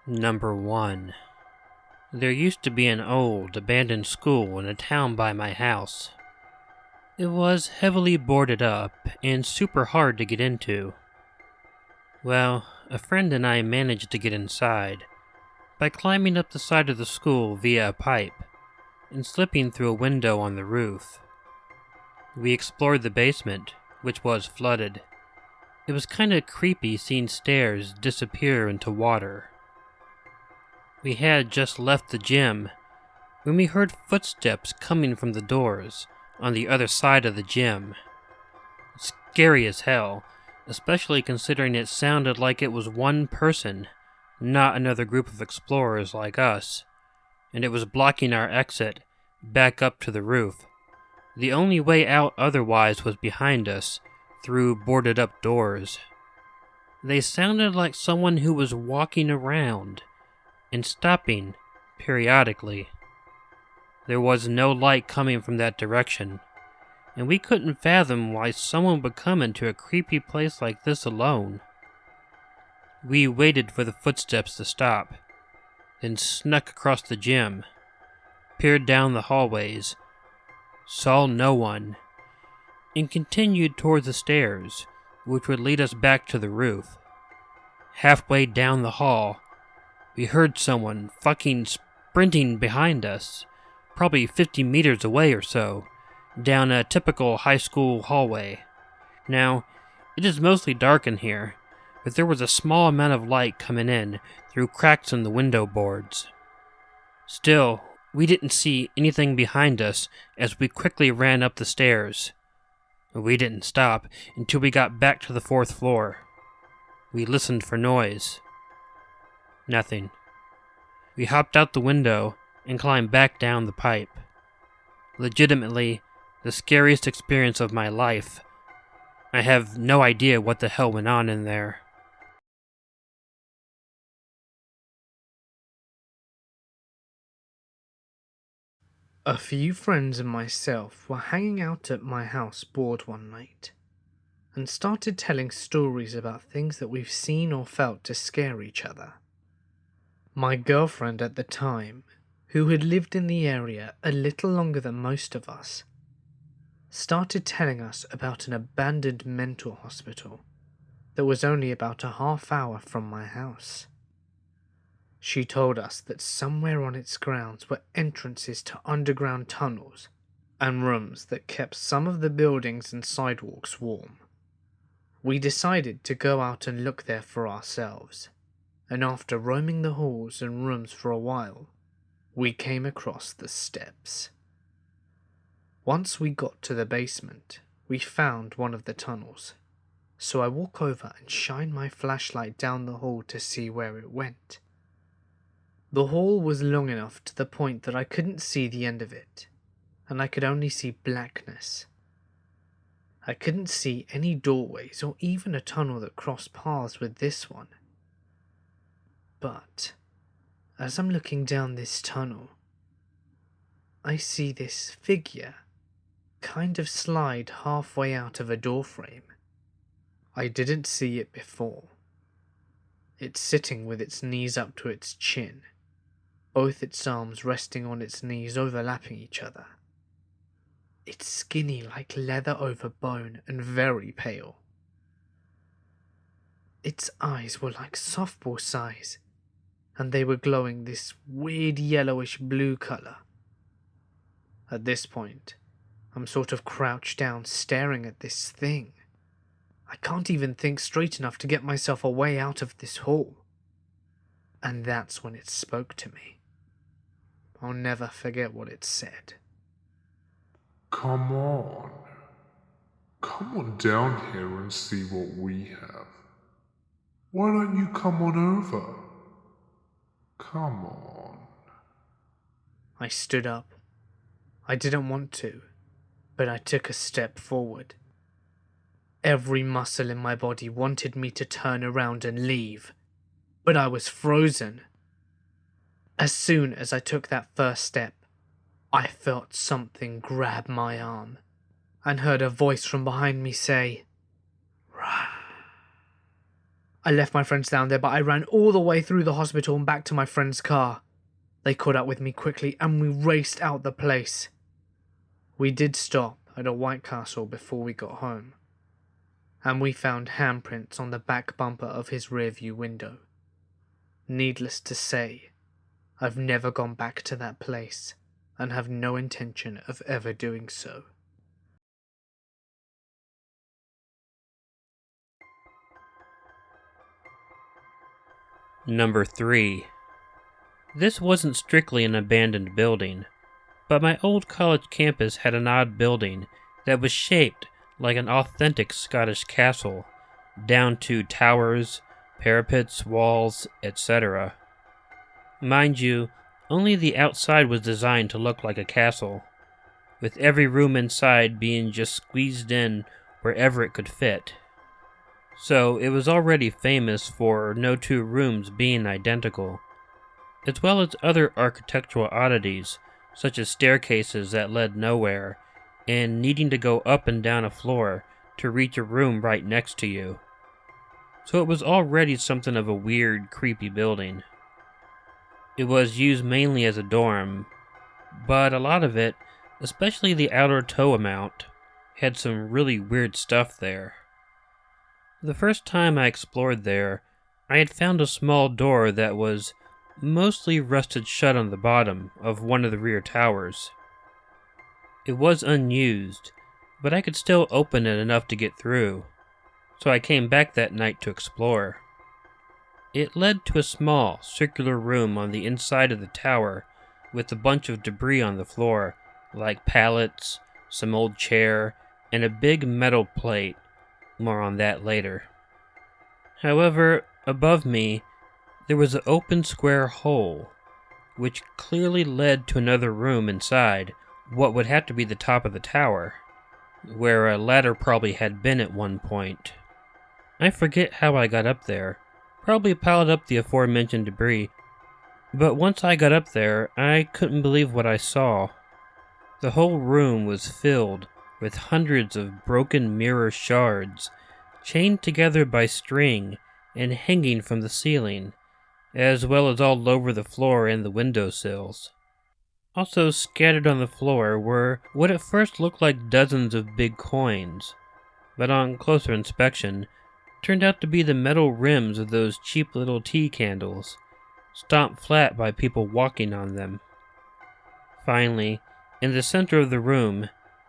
Number 1. There used to be an old, abandoned school in a town by my house. It was heavily boarded up and super hard to get into. Well, a friend and I managed to get inside by climbing up the side of the school via a pipe and slipping through a window on the roof. We explored the basement, which was flooded. It was kinda creepy seeing stairs disappear into water. We had just left the gym when we heard footsteps coming from the doors on the other side of the gym. Scary as hell, especially considering it sounded like it was one person, not another group of explorers like us, and it was blocking our exit back up to the roof. The only way out otherwise was behind us, through boarded up doors. They sounded like someone who was walking around and stopping periodically. There was no light coming from that direction, and we couldn't fathom why someone would come into a creepy place like this alone. We waited for the footsteps to stop, then snuck across the gym, peered down the hallways, saw no one, and continued toward the stairs, which would lead us back to the roof. Halfway down the hall, we heard someone fucking sprinting behind us, probably 50 meters away or so, down a typical high school hallway. Now, it is mostly dark in here, but there was a small amount of light coming in through cracks in the window boards. Still, we didn't see anything behind us as we quickly ran up the stairs. We didn't stop until we got back to the 4th floor. We listened for noise. Nothing. We hopped out the window and climbed back down the pipe. Legitimately, the scariest experience of my life. I have no idea what the hell went on in there. A few friends and myself were hanging out at my house bored one night, and started telling stories about things that we've seen or felt to scare each other. My girlfriend at the time, who had lived in the area a little longer than most of us, started telling us about an abandoned mental hospital that was only about a half hour from my house. She told us that somewhere on its grounds were entrances to underground tunnels and rooms that kept some of the buildings and sidewalks warm. We decided to go out and look there for ourselves, and after roaming the halls and rooms for a while, we came across the steps. Once we got to the basement, we found one of the tunnels, so I walk over and shine my flashlight down the hall to see where it went. The hall was long enough to the point that I couldn't see the end of it, and I could only see blackness. I couldn't see any doorways or even a tunnel that crossed paths with this one. But as I'm looking down this tunnel, I see this figure kind of slide halfway out of a doorframe. I didn't see it before. It's sitting with its knees up to its chin, both its arms resting on its knees overlapping each other. It's skinny like leather over bone and very pale. Its eyes were like softball size, and they were glowing this weird yellowish blue colour. At this point, I'm sort of crouched down staring at this thing. I can't even think straight enough to get myself a way out of this hall. And that's when it spoke to me. I'll never forget what it said. Come on. Come on down here and see what we have. Why don't you come on over? Come on. I stood up. I didn't want to, but I took a step forward. Every muscle in my body wanted me to turn around and leave, but I was frozen. As soon as I took that first step, I felt something grab my arm and heard a voice from behind me say, "Run." I left my friends down there, but I ran all the way through the hospital and back to my friend's car. They caught up with me quickly and we raced out the place. We did stop at a White Castle before we got home, and we found handprints on the back bumper of his rearview window. Needless to say, I've never gone back to that place and have no intention of ever doing so. Number 3. This wasn't strictly an abandoned building, but my old college campus had an odd building that was shaped like an authentic Scottish castle, down to towers, parapets, walls, etc. Mind you, only the outside was designed to look like a castle, with every room inside being just squeezed in wherever it could fit. So it was already famous for no two rooms being identical, as well as other architectural oddities, such as staircases that led nowhere, and needing to go up and down a floor to reach a room right next to you. So it was already something of a weird, creepy building. It was used mainly as a dorm, but a lot of it, especially the outer toe amount, had some really weird stuff there. The first time I explored there, I had found a small door that was mostly rusted shut on the bottom of one of the rear towers. It was unused, but I could still open it enough to get through, so I came back that night to explore. It led to a small, circular room on the inside of the tower with a bunch of debris on the floor, like pallets, some old chair, and a big metal plate. More on that later. However, above me, there was an open square hole, which clearly led to another room inside what would have to be the top of the tower, where a ladder probably had been at one point. I forget how I got up there, probably piled up the aforementioned debris, but once I got up there, I couldn't believe what I saw. The whole room was filled with hundreds of broken mirror shards, chained together by string and hanging from the ceiling, as well as all over the floor and the windowsills. Also scattered on the floor were what at first looked like dozens of big coins, but on closer inspection turned out to be the metal rims of those cheap little tea candles, stomped flat by people walking on them. Finally, in the center of the room,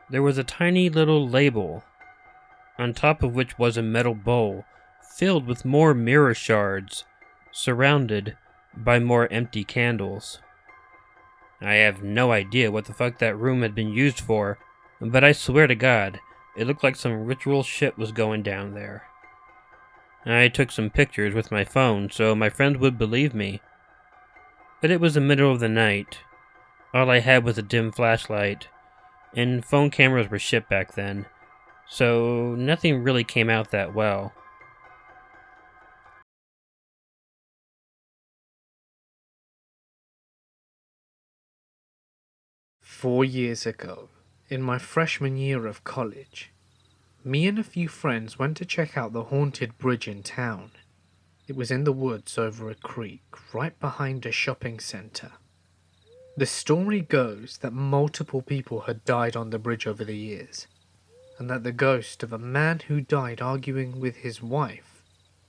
there was a tiny little label, on top of which was a metal bowl filled with more mirror shards, surrounded by more empty candles. I have no idea what the fuck that room had been used for, but I swear to God, it looked like some ritual shit was going down there. I took some pictures with my phone so my friends would believe me, but it was the middle of the night. All I had was a dim flashlight, and phone cameras were shit back then, so nothing really came out that well. "4 years ago, in my freshman year of college, me and a few friends went to check out the haunted bridge in town. It was in the woods over a creek, right behind a shopping center. The story goes that multiple people had died on the bridge over the years, and that the ghost of a man who died arguing with his wife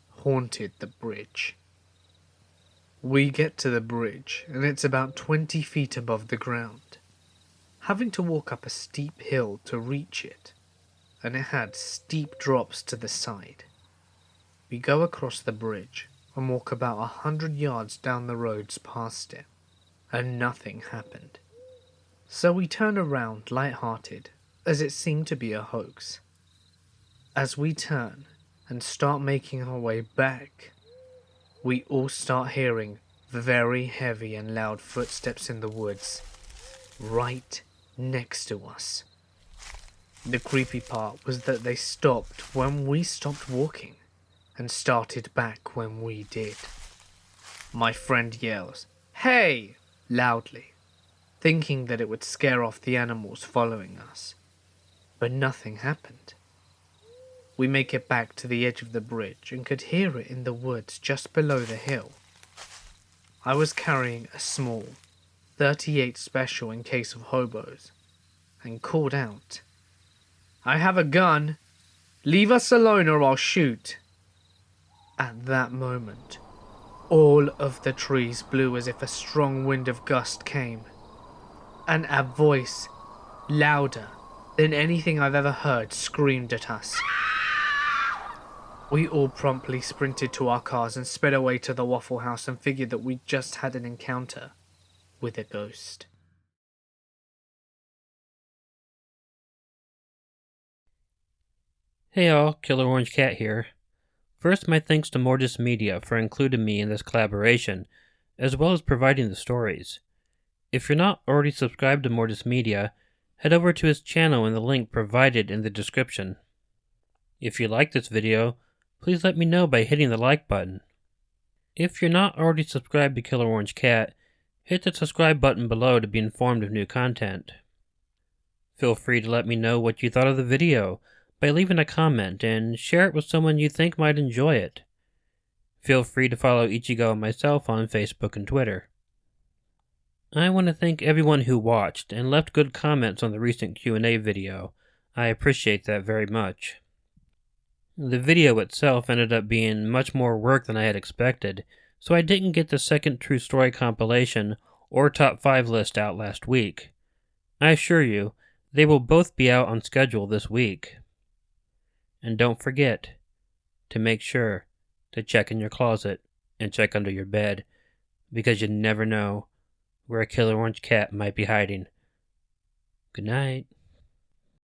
haunted the bridge. We get to the bridge, and it's about 20 feet above the ground, having to walk up a steep hill to reach it, and it had steep drops to the side. We go across the bridge and walk about 100 yards down the roads past it, and nothing happened. So we turn around light-hearted, as it seemed to be a hoax. As we turn and start making our way back, we all start hearing very heavy and loud footsteps in the woods, right next to us. The creepy part was that they stopped when we stopped walking, and started back when we did. My friend yells, "Hey!" loudly, thinking that it would scare off the animals following us. But nothing happened. We make it back to the edge of the bridge and could hear it in the woods just below the hill. I was carrying a small 38 special in case of hobos and called out, "I have a gun! Leave us alone or I'll shoot!" At that moment, all of the trees blew as if a strong wind of gust came, and a voice, louder than anything I've ever heard, screamed at us. We all promptly sprinted to our cars and sped away to the Waffle House and figured that we'd just had an encounter with a ghost. Hey all, Killer Orange Cat here. First, my thanks to Mortis Media for including me in this collaboration, as well as providing the stories. If you're not already subscribed to Mortis Media, head over to his channel in the link provided in the description. If you like this video, please let me know by hitting the like button. If you're not already subscribed to Killer Orange Cat, hit the subscribe button below to be informed of new content. Feel free to let me know what you thought of the video by leaving a comment and share it with someone you think might enjoy it. Feel free to follow Ichigo and myself on Facebook and Twitter. I want to thank everyone who watched and left good comments on the recent Q&A video. I appreciate that very much. The video itself ended up being much more work than I had expected, so I didn't get the second True Story compilation or Top 5 list out last week. I assure you, they will both be out on schedule this week. And don't forget to make sure to check in your closet and check under your bed, because you never know where a Killer Orange Cat might be hiding. Good night.